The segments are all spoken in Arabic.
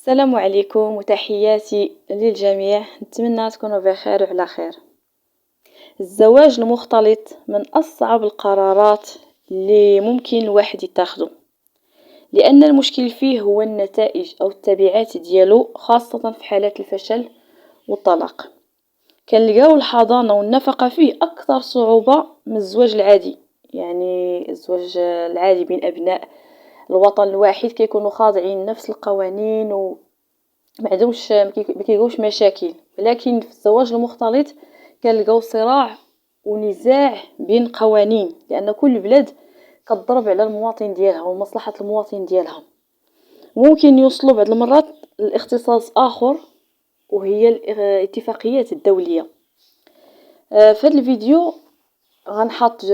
السلام عليكم وتحياتي للجميع، نتمنى تكونوا بخير وعلى خير. الزواج المختلط من أصعب القرارات اللي ممكن الواحد يتاخده، لأن المشكل فيه هو النتائج أو التبعات ديالو، خاصة في حالات الفشل والطلاق. كنلقاو الحضانة والنفقة فيه أكثر صعوبة من الزواج العادي، يعني الزواج العادي بين أبناء الوطن الواحد كيكونوا خاضعين نفس القوانين ما كيلقاوش مشاكل. ولكن في الزواج المختلط كنلقاو صراع ونزاع بين قوانين، لان كل بلاد كتضرب على المواطن ديالها ومصلحه المواطن ديالها. ممكن يوصلوا بعض المرات لاختصاص اخر وهي الاتفاقيات الدوليه. في هذا الفيديو غنحط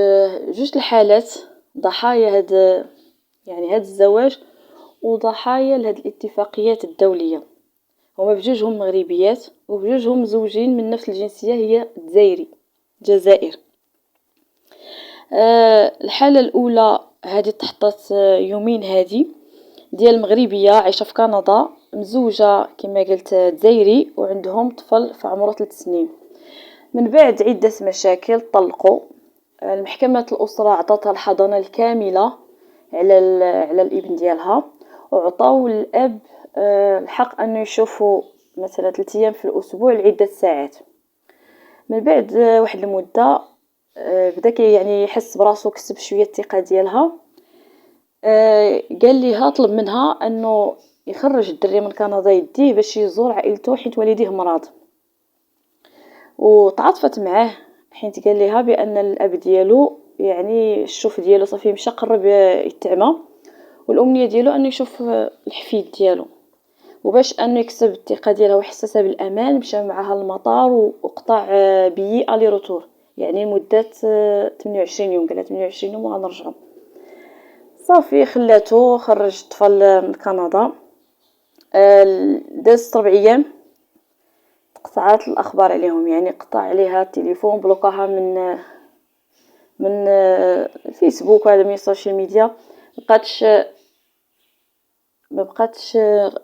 جوج الحالات ضحايا هذا الزواج وضحايا لهاد الاتفاقيات الدوليه. هما بجوجهم مغربيات وبجوجهم زوجين من نفس الجنسية، هي الجزائر. الحالة الأولى هذه تحطت يومين، هذه ديال مغربية عايشة في كندا، مزوجة كما قلت جزائري، وعندهم طفل في عمره 3 سنين. من بعد عدة مشاكل طلقوا. المحكمة الأسرة عطاتها الحضانة الكاملة على الابن ديالها، وعطاو الأب الحق أنه يشوفوا مثلا 3 أيام في الأسبوع لعدة ساعات. من بعد واحد المدة بدا يعني يحس براسو، كسب شوية الثقة ديالها. قال ليها، طلب منها أنه يخرج الدري من كندا يديه باش يزور عائلته حيت والديه مرض، وتعاطفت معاه حيت قال ليها بأن الأب ديالو يعني الشوف ديالو صافي مشى قرب يتعمى، والأمنية ديالو أنه يشوف الحفيد ديالو. وباش انه يكسب الثقه ديالها ويحسسها بالامان مشى معها للمطار وقطع بيي الي روتور، يعني مده 28 يوم. قالها 28 يوم وغنرجعوا. صافي خلاتو، خرج الطفل من كندا. دازت 4 ايام قطعات الاخبار عليهم، يعني قطع عليها التليفون، بلوكاها من الفيسبوك وهذا من السوشيال ميديا. ما بقاتش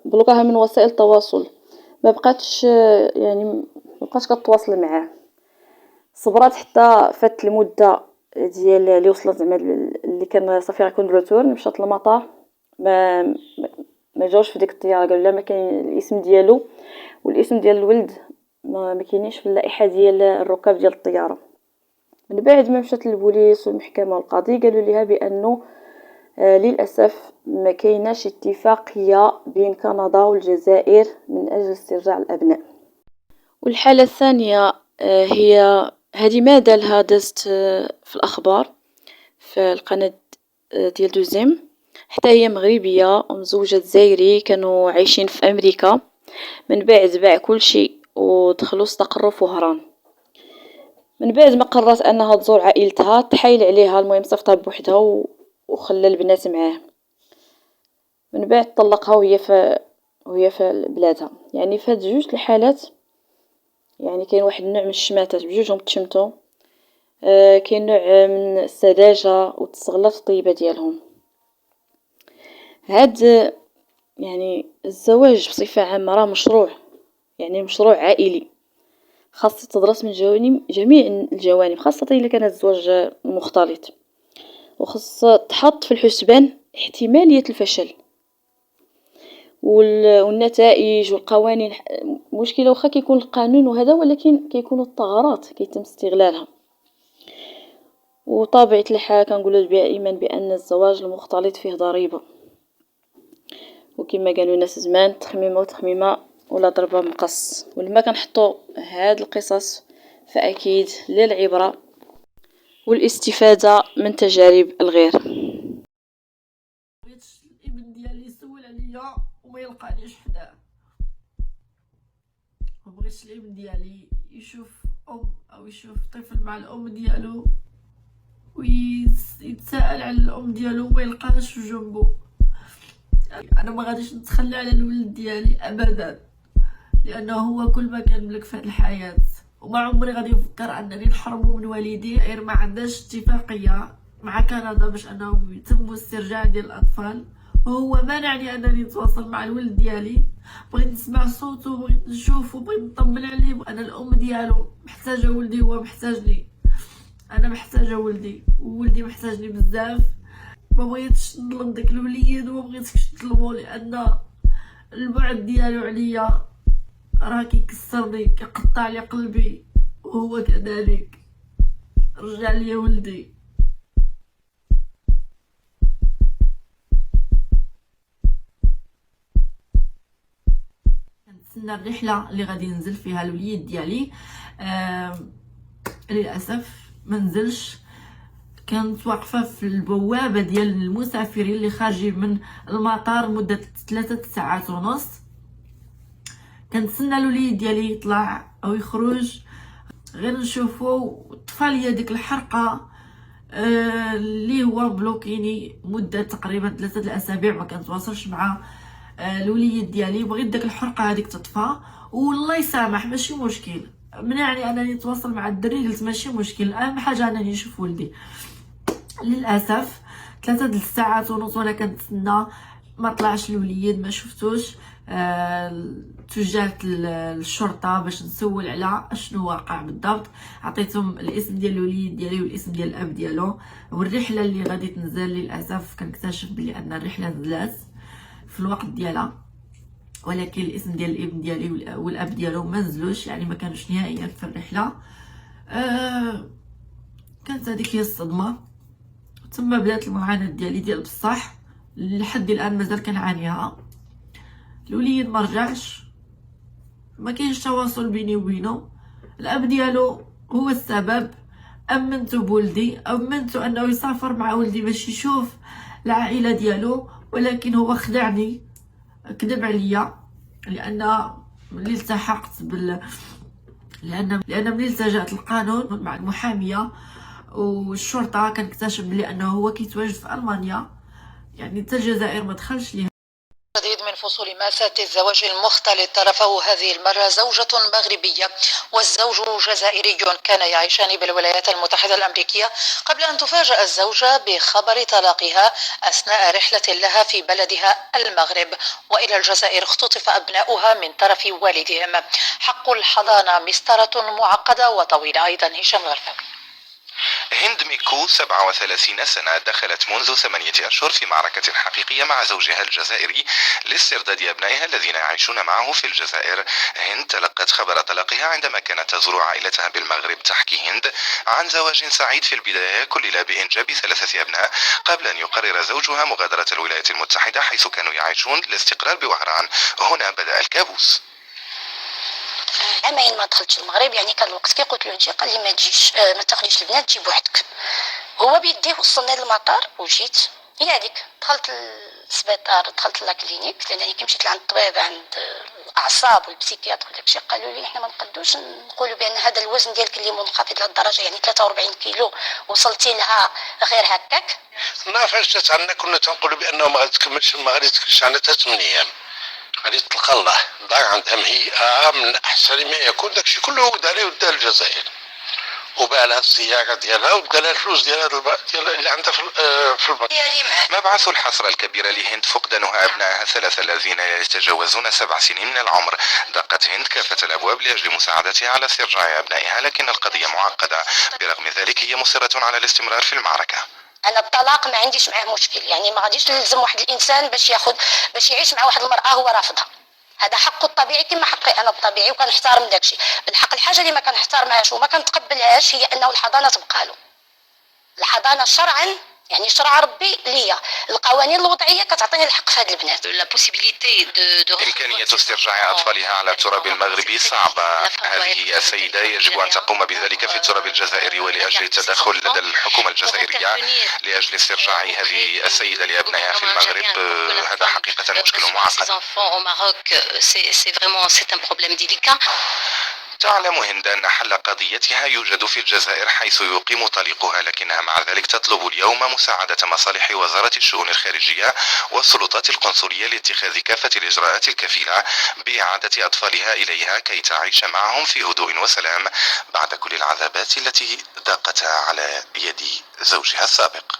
بلوكاها من وسائل التواصل، ما بقاتش كتواصل معاه. صبرات حتى فات المده ديال اللي وصلت زعما اللي كان صافي غيكون روتور. مشات للمطار، ما جاوش في ديك الطياره، قالوا لها ما كاين الاسم ديالو والاسم ديال الولد ما كاينينش في اللائحه ديال الركاب ديال الطياره. من بعد ما مشات للبوليس والمحكمه والقاضي قالوا ليها بانه للأسف ما كايناش اتفاقية بين كندا والجزائر من أجل استرجاع الأبناء. والحالة الثانية هي هذه ماذا لها دازت في الأخبار في القناة ديال دوزيم. حتى هي مغربية ومزوجة جزائري، كانوا عايشين في أمريكا. من بعد باع كل شيء ودخلوا استقروا في وهران. من بعد ما قررت أنها تزور عائلتها تحايل عليها، المهم صفتها بوحدها وخلى البنات معاه. من بعد طلقها وهي في بلادها. يعني في هاد جوج الحالات يعني كاين واحد النوع من الشماتات، بجوجهم تشمتوا. كاين نوع من السذاجه والتستغلات الطيبه ديالهم. هاد يعني الزواج بصفه عامه راه مشروع، يعني مشروع عائلي، خاص تدرس من جميع الجوانب، خاصه الا كان الزواج مختلط، وخاص تحط في الحسبان احتماليه الفشل والنتائج والقوانين. مشكله واخا كيكون القانون وهذا، ولكن كيكونوا الثغرات كيتم استغلالها. وطبيعه الحال كنقول دائما بان الزواج المختلط فيه ضريبه، وكما قالوا الناس زمان، تخميمه وتخميمه ولا ضربه مقص. ولما كنحطوا هاد القصص فاكيد للعبره والاستفاده من تجارب الغير. الابن ديالي يسول عليا وما يلقانيش حداه. وبغيتش الابن ديالي يشوف او يشوف طفل مع الام ديالو ويتساءل على الام ديالو وما يلقاش جنبو. انا ما غاديش نتخلى على الولد ديالي ابدا، لانه هو كل ما كان ملك في هذه الحياه. وما عمري غادي نفكر انني نحرمه من والديه غير ما عندناش اتفاقيه مع كندا باش انهم يتم استرجاع ديال الاطفال، هو مانعني انني نتواصل مع الولد ديالي. بغيت نسمع صوته، بغيت نشوفه، بغيت نطمن عليه. انا الام ديالو، محتاجه ولدي، هو محتاجني، انا محتاجه ولدي، وولدي محتاجني بزاف. ما بغيتش نظلم داك الوليد وما بغيتكش تظلمو، لان البعد ديالو عليا راه كيكسرني، كيقطع لي قلبي، وهو كذلك. رجع لي ولدي. كنتسنى الرحله اللي غادي ينزل فيها الوليد ديالي. للاسف ما نزلش. كانت واقفه في البوابه ديال المسافرين اللي خارجين من المطار مده 3 ساعات ونص. كنتسنى الوليد ديالي يطلع او يخرج غير نشوفو. طفى ليا ديك الحرقه اللي هو بلوكيني مده تقريبا 3 الاسابيع. ما كنتواصلش مع الوليد ديالي. بغيت داك الحرقه هذيك تطفى، والله يسامح ماشي مشكل. منعني انني نتواصل مع الدري، قلت ماشي مشكل، اهم حاجه انني نشوف ولدي. للاسف 3 ساعات ونص وانا كنتسنى، ما طلعش الوليد، ما شفتوش. توجهت للشرطه باش نسول على اشنو واقع بالضبط. عطيتهم الاسم ديال الوليد ديالي والاسم ديال الاب ديالو والرحله اللي غادي تنزل. للاسف كنكتشف بلي ان الرحله نزلات في الوقت ديالها، ولكن الاسم ديال الابن ديالي والاب ديالو ما نزلوش، يعني ما كانوش نهائيا في الرحله. كانت هذيك هي الصدمه. ثم بدات المعاناه ديالي ديال بصح لحد الان مازال كنعانيها. الوليد ما رجعش، ما كاينش تواصل بيني وبينه. الاب ديالو هو السبب. امنته بولدي، امنته انه يسافر مع ولدي باش يشوف العائله ديالو، ولكن هو خدعني، كذب عليا. لان ملي التحقت لان ملي التجأت القانون مع المحاميه والشرطه كنكتشف بلي انه هو كيتواجد في المانيا، يعني حتى الجزائر ما دخلش ليها. جديد من فصول مأساة الزواج المختلط طرفه هذه المرة زوجة مغربية والزوج جزائري كان يعيشان بالولايات المتحدة الأمريكية قبل أن تفاجأ الزوجة بخبر طلاقها أثناء رحلة لها في بلدها المغرب. وإلى الجزائر اختطف أبناؤها من طرف والدهم. حق الحضانة مسطرة معقدة وطويلة. أيضا هشام غرفة. هند ميكو 37 سنة دخلت منذ 8 أشهر في معركة حقيقية مع زوجها الجزائري لاسترداد أبنائها الذين يعيشون معه في الجزائر. هند تلقت خبر طلاقها عندما كانت تزور عائلتها بالمغرب. تحكي هند عن زواج سعيد في البداية كلل بإنجاب 3 أبناء قبل أن يقرر زوجها مغادرة الولايات المتحدة حيث كانوا يعيشون الاستقرار بوهران. هنا بدأ الكابوس. عامين ما دخلتش المغرب، يعني كان الوقت كي قلت له نجي قال لي ما تجيش، ما تاخديش البنات تجي بوحدك. هو بيديه وصلني للمطار وجيت. هي هذيك دخلت للسبيطار، دخلت لا كلينيك، لانني كي مشيت لعند الطبيب عند الاعصاب والبسيكياتر وداكشي قالوا لي احنا ما نقدوش نقولوا بان هذا الوزن ديالك اللي منخفض لهالدرجه، يعني 43 كيلو وصلتي لها غير هكاك. ما فاش عندنا كنا تنقولوا بانه ما غادي تكملش عندها 8 ايام، غادي تلقى الله. ضاع عندها مهيئه من احسن ما يكون. داكشي كله ودا لي ودا الجزائر، وباع لها السياقه ديالها ودا لها الفلوس ديالها اللي عندها في البنك. مبعث الحسرة الكبيرة لهند فقدانها أبنائها 3 الذين يتجاوزون 7 سنين من العمر. دقت هند كافة الأبواب لأجل مساعدتها على استرجاع أبنائها، لكن القضية معقدة. برغم ذلك هي مصرة على الاستمرار في المعركة. انا الطلاق ما عنديش معاه مشكل، يعني ما غاديش نلزم واحد الانسان باش يعيش مع واحد المراه هو رافضها. هذا حقه الطبيعي كما حقي انا الطبيعي، وكنحترم داكشي. بالحق الحاجه اللي ما كنحترمهاش وما كنتقبلهاش هي انه الحضانه تبقى له. الحضانه شرعا يعني شرع ربي ليا، القوانين الوضعيه كتعطيني الحق في هاد البنات. إمكانية استرجاع أطفالها على التراب المغربي صعبة. هذه السيدة يجب أن تقوم بذلك في التراب الجزائري، ولأجل التدخل لدى الحكومة الجزائرية لأجل استرجاع هذه السيدة لأبنائها في المغرب. هذا حقيقة مشكل معقد. تعلم هند أن حل قضيتها يوجد في الجزائر حيث يقيم طليقها، لكنها مع ذلك تطلب اليوم مساعدة مصالح وزارة الشؤون الخارجية والسلطات القنصلية لاتخاذ كافة الإجراءات الكفيلة بإعادة أطفالها إليها كي تعيش معهم في هدوء وسلام بعد كل العذابات التي ذاقتها على يد زوجها السابق.